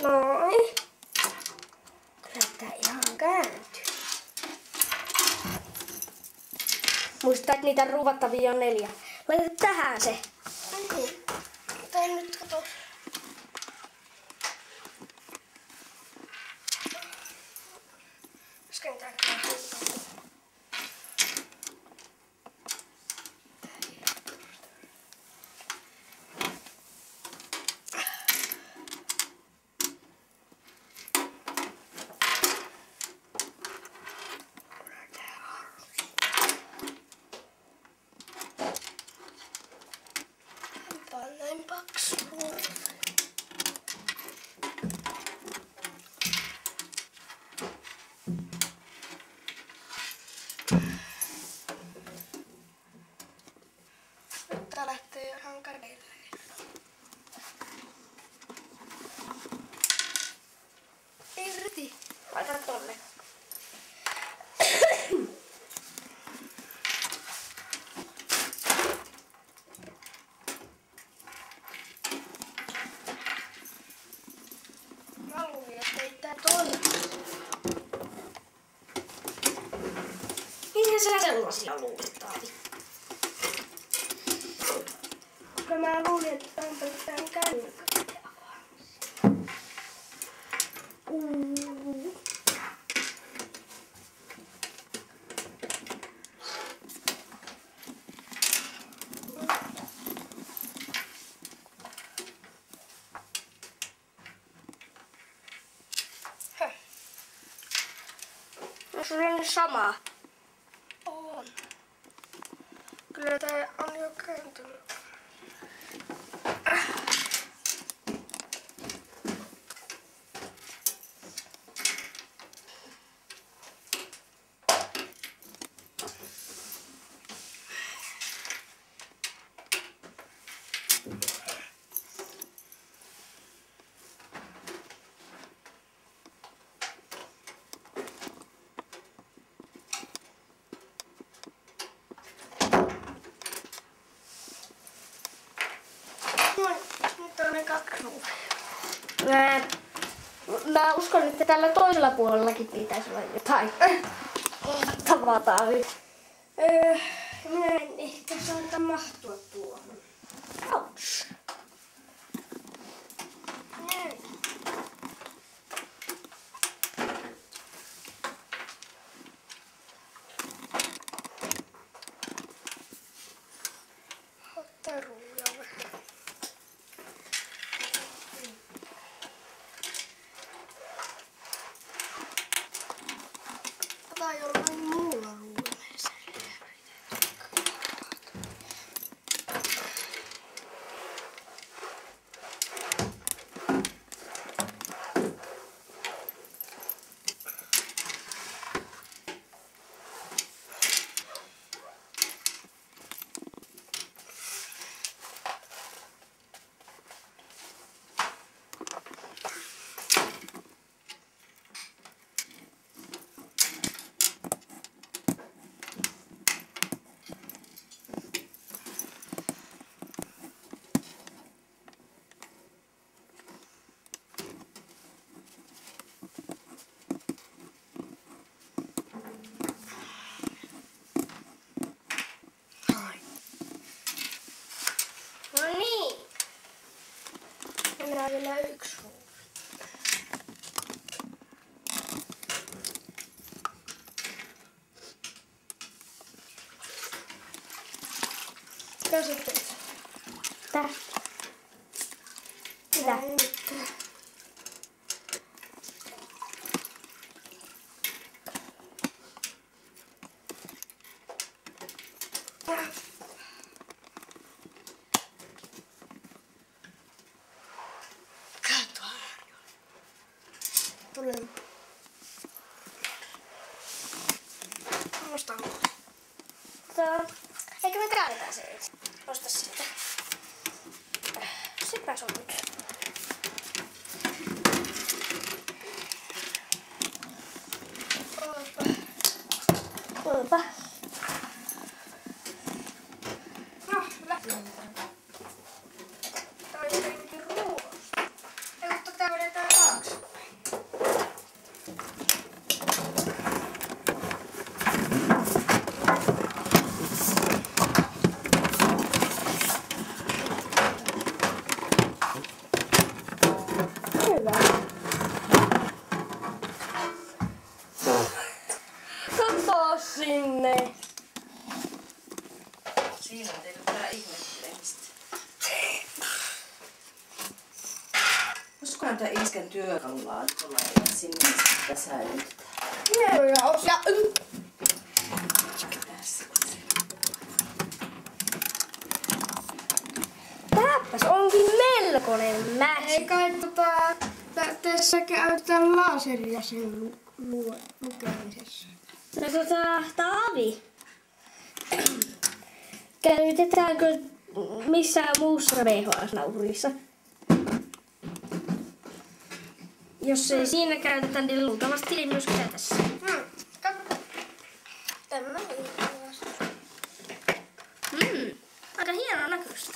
Noin. Kyllä tää ihan kääntyy. Muista, että niitä ruuvattavia on 4. Laita tähän se. Tai nyt kato. Äsken tää kyllä. Näin paksu. Nyt tää lähtee ihan kädellä. Irti. Laita tonne. Minkä sä sellaisia luulit, Taavi? Koska mä luulin, että tää on pelkästään kännykät avaamassa. No sulla on sama. On. Kyllä tää on jo kääntynyt. Nyt on ne 2 ruuvia. Mä uskon, että tällä toisella puolellakin pitäisi olla jotain tavataa. Minä en ehkä saata mahtua tuohon. Ouch. Näin. Ottaa ruuvia vähän. Tai jollain muulla ruumeessa. Meillä on vielä 1 ruuvi. Käsittely. Tästä. Mitä? Tulee. Musta on. Eikö me käännetään se itse? Osta sitä. Sepä se on nyt. Opa. No, lähtee. Siinä on tehnyt tää ihmettelemistä. Olisikohan tää iskän työkalulaatikolla ja sinne sitä säilytetään. Joo, ja Tässä. tämäpäs onkin melkoinen mäki. Ei kai tässä käytetään laseria sen lukemisessa. No Taavi. Käytetäänkö missään muussa VHS-nauhurissa? Jos ei siinä käytetä, niin luultavasti ei myöskään tässä. Tämä Aika hieno näköistä.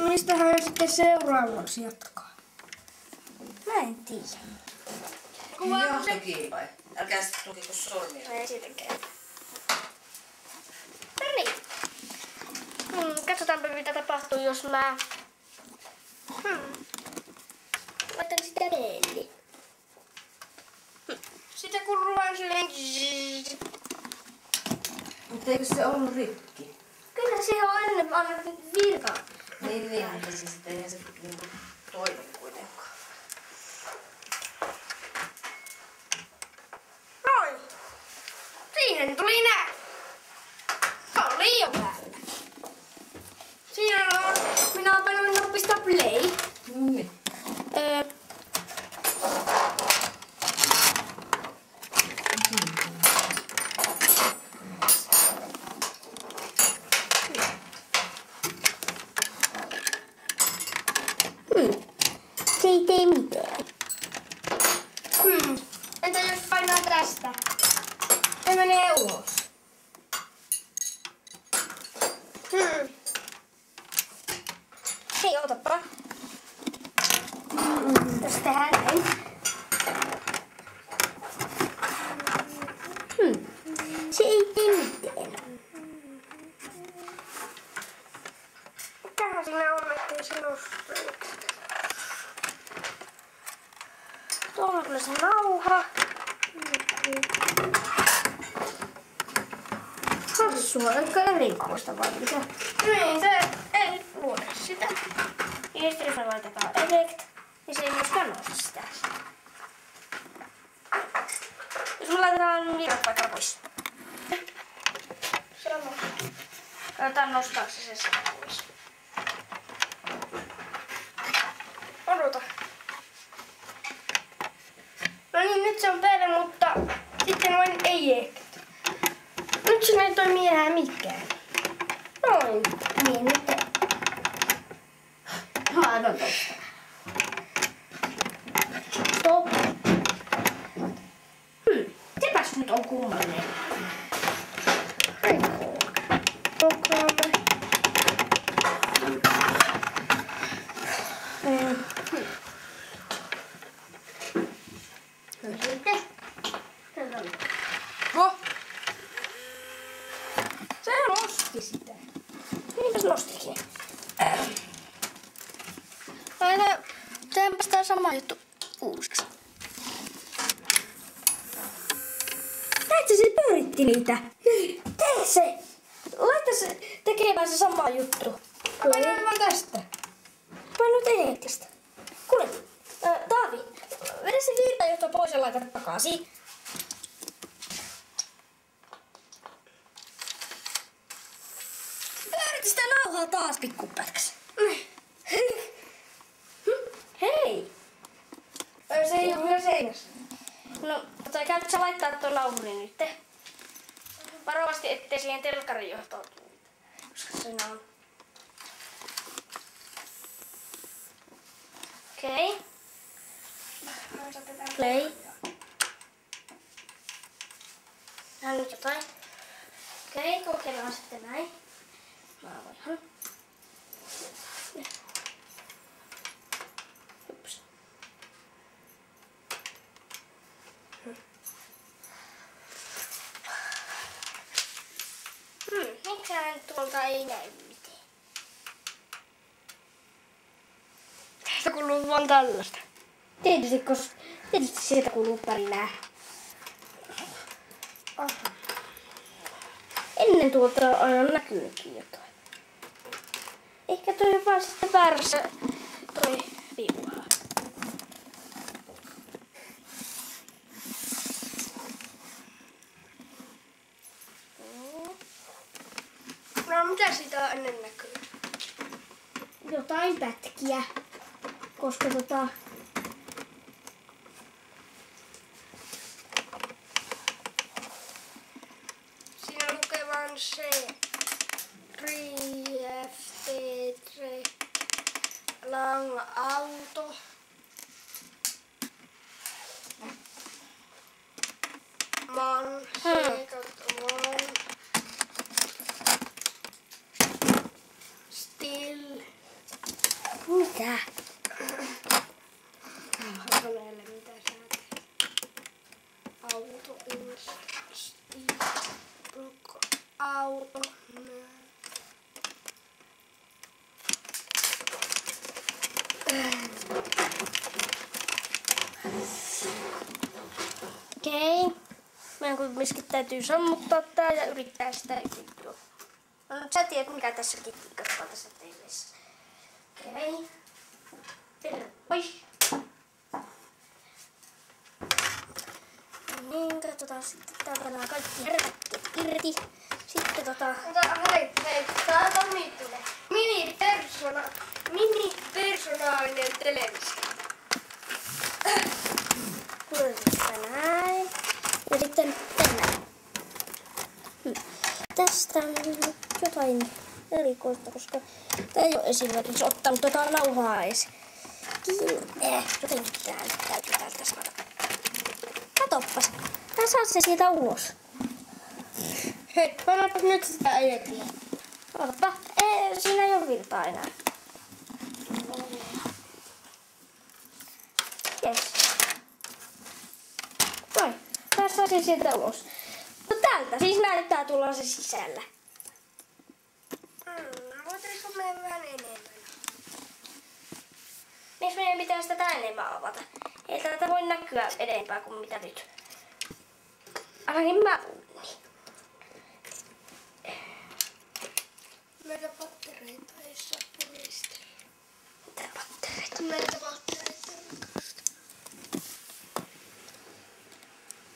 mistähän sitten seuraavaksi jatkaa? Mä en tiedä. Johtokiipai. Älkää sitten tukiko sormia. Ei siitäkään. No niin. Katsotaanpa mitä tapahtuu, jos mä laitan sitä reilli. Sitten kun ruoan silleen... Mutta eikö se ollut rikki? Kyllä siihen on ennen annettu virtaa. Niin, mutta siis eihän se niinku toimi kuitenkaan. Noin. Siihen tuli nää. Se on liian päällä. Siinä on... Minä oon pannut pistää play. No niin. Se ei tee mitään. Entä jos painaa tästä? Se menee ulos. Hei, otapa. Jos tehdään näin. Se ei tee mitään. Mikähän siinä on, ettei se nostu? Tuolla on kyllä se nauha. Hassua, eikä erikoista vai mitä? Niin, se ei luoda sitä. Ja sitten jos me laitetaan effect, niin se ei myöskään nosta sitä. Jos me laitetaan virrat vaikka pois. Se on nostu. Katsotaan nostaako se sitä pois. Odota. No niin, nyt se on päällä, mutta sitten vain ei ehkä. Nyt se ei toimi enää mikään. Noin. Niin nyt. Mä annan tosta. Stop. Sepäs nyt on kummallinen. Kokkaamme. Sitten. Ho! Se nosti sitä. Niinpäs nostikin. Tehdäänpäs tää sama juttu uusiksi. Näetkö se pyöritti niitä? Tee se! Laita se tekemään se sama juttu. Painoin vaan tästä. Paino teettistä. Kuule, Taavi, vedä se virtajohto pois ja laita takaisin. Pyöritti sitä nauhaa taas pikkupätkäs. Hei! Se ei ole vielä seinässä. No, käytkö sä laittaa tuon nauhurin nyt? Varovasti ettei siihen telkkarin johtoon tule. Koska siinä on... Okei. Play. Tehdään nyt jotain. Okei, kokeillaan sitten näin. Mä voin. Ups. Miksään tuolta ei näy mitään? Se kuuluu vaan tällaista. Tietysti sieltä kuuluu pärinää. ennen tuota on aina näkynytkin jotain. Ehkä toi on vaan sitten väärässä toi viuha. No mitä siitä on ennen näkyy? Jotain pätkiä. Koska Siinä lukee vaan se 3FT3 lang auto. Man, man. Still. mitä? Hänelle mitä sä teet. Auto, still. Auto. Okei. Meidän kumminkin täytyy sammuttaa tää ja yrittää sitä yrittää. No nyt sä tiedät mikä tässä kikkikkaa tässä teillessä. Okei. Pois. Niin, katsotaan sitten täältä nämä kaikki härkäkkeet irti. Sitten Mutta hei, tää Tomi tulee. Mini-personaalinen televisio. Kuulostaa näin. Ja sitten tänään. Tästä on jotain erikoista, koska tää ei ole esimerkiksi ottanut nauhaa edes kiinni. Jotenkin täytyy täältä saada. Katoppas. Tää saa se siitä ulos. Hei, pannapas nyt sitä äijätiä. Ootapa. Siinä ei ole virtaa enää. Jes. Noin. Tässä saa se sieltä ulos. No täältä siis näyttää tulla se sisällä. Voitaisiko meidän vähän enemmän? Miksi meidän pitää sitä tää enemmän avata? Ei täältä voi näkyä edempää kuin mitä nyt. Ainakin mä niin. Meitä pattereita ei saa puristella. Mitä pattereita? Meitä pattereita.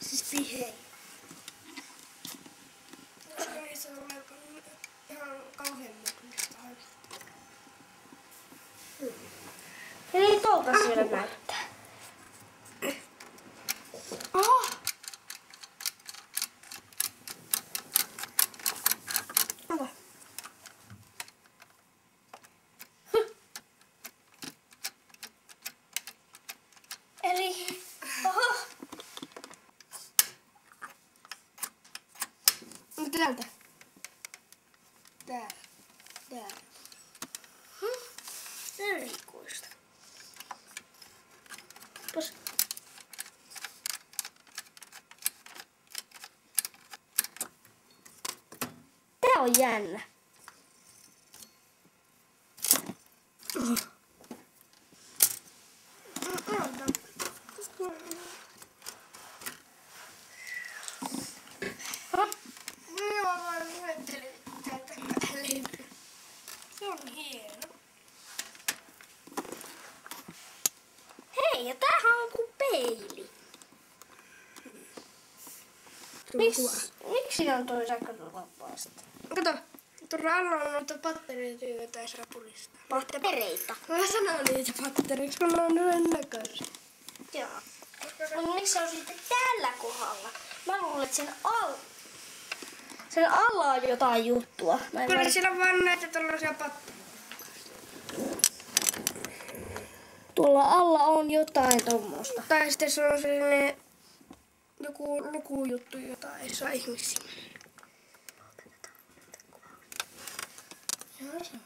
Siis piheitä. Koska niissä tulee ihan kauhean mukuista haistaa. Eli tuolta siellä näyttää. Ah! Kato. Eli... Oho! Mutta täältä. Täällä. Täällä. Erikoista. Pos... Tää on jännä. Minä vaan luettelin täältä levy. Se on hieno. Hei, ja tämähän on kuin peili. Miksi on toi sähköturva vapaasti? Kato, tuolla alla on noita pattereita, joita ei saa puristaa. Pattereita. Mä sanon niitä pattereiksi, kun ne on yhden näköisiä. Joo. Mutta miksi se on sitten tällä kohdalla? Mä luulen, että sen alla on jotain juttua. Kyllä siellä on vaan näitä tällaisia pattereita. Tuolla alla on jotain tommosta. Tai sitten se on sellainen joku lukujuttu, jota ei saa ihmisiä. Joo, se on.